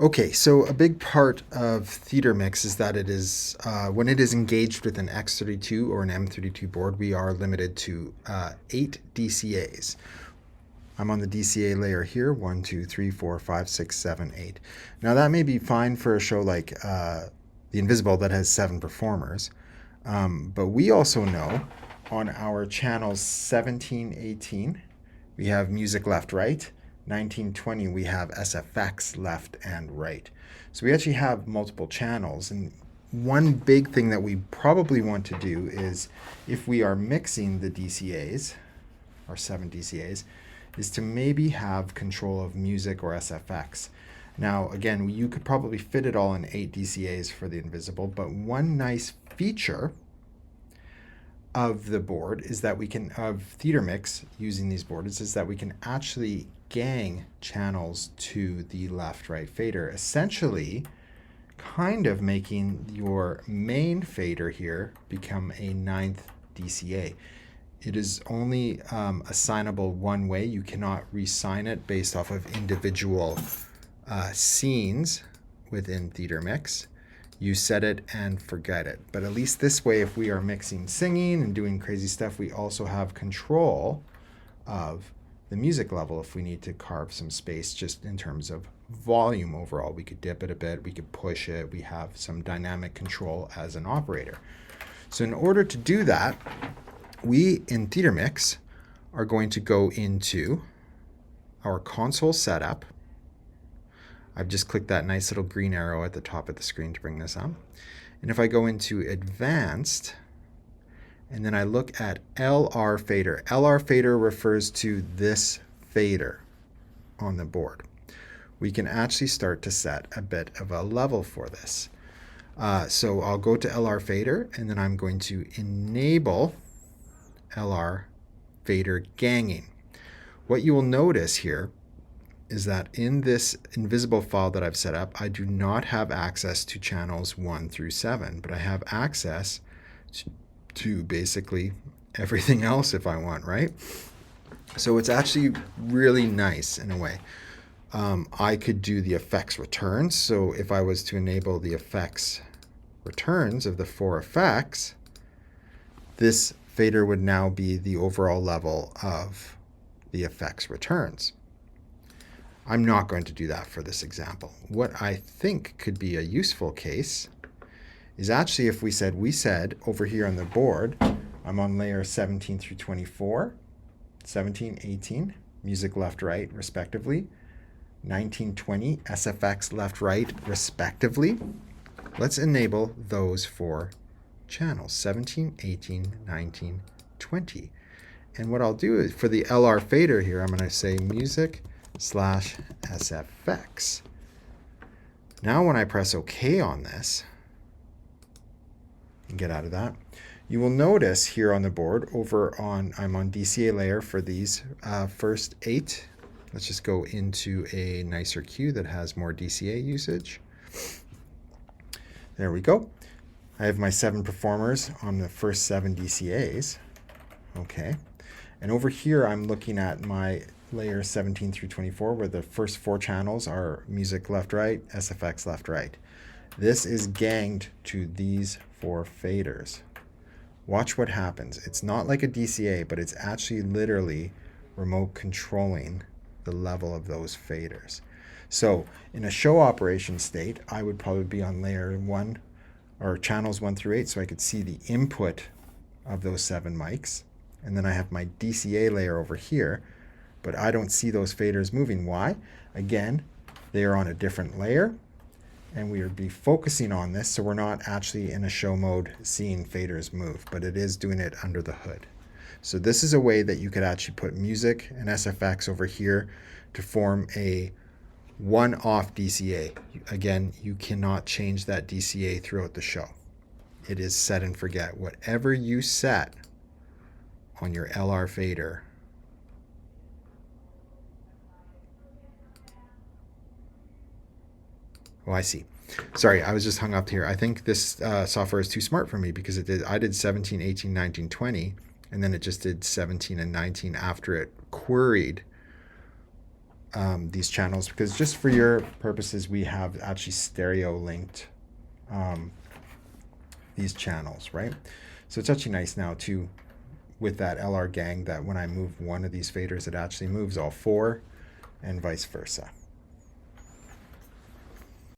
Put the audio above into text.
Okay, so a big part of Theater Mix is that it is, when it is engaged with an X32 or an M32 board, we are limited to 8 DCAs. I'm on the DCA layer here, 1, 2, 3, 4, 5, 6, 7, 8. Now that may be fine for a show like The Invisible that has 7 performers, but we also know on our channels 17, 18, we have music left, right. 1920, we have SFX left and right. So we actually have multiple channels. And one big thing that we probably want to do is if we are mixing the DCAs, our 7 DCAs, is to maybe have control of music or SFX. Now, again, you could probably fit it all in 8 DCAs for the Invisible, but one nice feature of the board is that we can, of Theater Mix using these boards, is that we can actually gang channels to the left-right fader, essentially kind of making your main fader here become a 9th DCA. It is only assignable one way. You cannot reassign it based off of individual scenes within Theater Mix. You set it and forget it. But at least this way, if we are mixing singing and doing crazy stuff, we also have control of the music level if we need to carve some space just in terms of volume overall. We could dip it a bit, we could push it, we have some dynamic control as an operator. So in order to do that, we in Theater Mix are going to go into our console setup. I've just clicked that nice little green arrow at the top of the screen to bring this up. And if I go into Advanced, and then I look at LR fader. LR fader refers to this fader on the board. We can actually start to set a bit of a level for this. So I'll go to LR fader, and then I'm going to enable LR fader ganging. What you will notice here is that in this invisible file that I've set up, I do not have access to channels 1 through 7, but I have access to basically everything else if I want, right? So it's actually really nice in a way. I could do the effects returns. So if I was to enable the effects returns of the 4 effects, this fader would now be the overall level of the effects returns. I'm not going to do that for this example. What I think could be a useful case is actually if we said over here on the board, I'm on layer 17 through 24, 17, 18, music left, right, respectively, 19, 20, SFX left, right, respectively. Let's enable those 4 channels, 17, 18, 19, 20. And what I'll do is for the LR fader here, I'm going to say music / SFX. Now when I press OK on this, and get out of that, you will notice here on the board I'm on DCA layer for these first 8. Let's just go into a nicer queue that has more DCA usage. There we go. I have my 7 performers on the first 7 DCAs. Okay. And over here, I'm looking at my layer 17 through 24, where the first 4 channels are music left, right, SFX left, right. This is ganged to these 4 faders. Watch what happens. It's not like a DCA, but it's actually literally remote controlling the level of those faders. So in a show operation state, I would probably be on layer 1 or channels 1 through 8, so I could see the input of those 7 mics. And then I have my DCA layer over here, but I don't see those faders moving. Why? Again, they are on a different layer, and we would be focusing on this, so we're not actually in a show mode seeing faders move, but it is doing it under the hood. So this is a way that you could actually put music and SFX over here to form a one-off DCA. Again, you cannot change that DCA throughout the show. It is set and forget. Whatever you set on your LR fader, oh, I see. Sorry, I was just hung up here. I think this software is too smart for me because I did 17, 18, 19, 20, and then it just did 17 and 19 after it queried these channels, because just for your purposes, we have actually stereo linked these channels, right? So it's actually nice now too with that LR gang that when I move one of these faders, it actually moves all four and vice versa.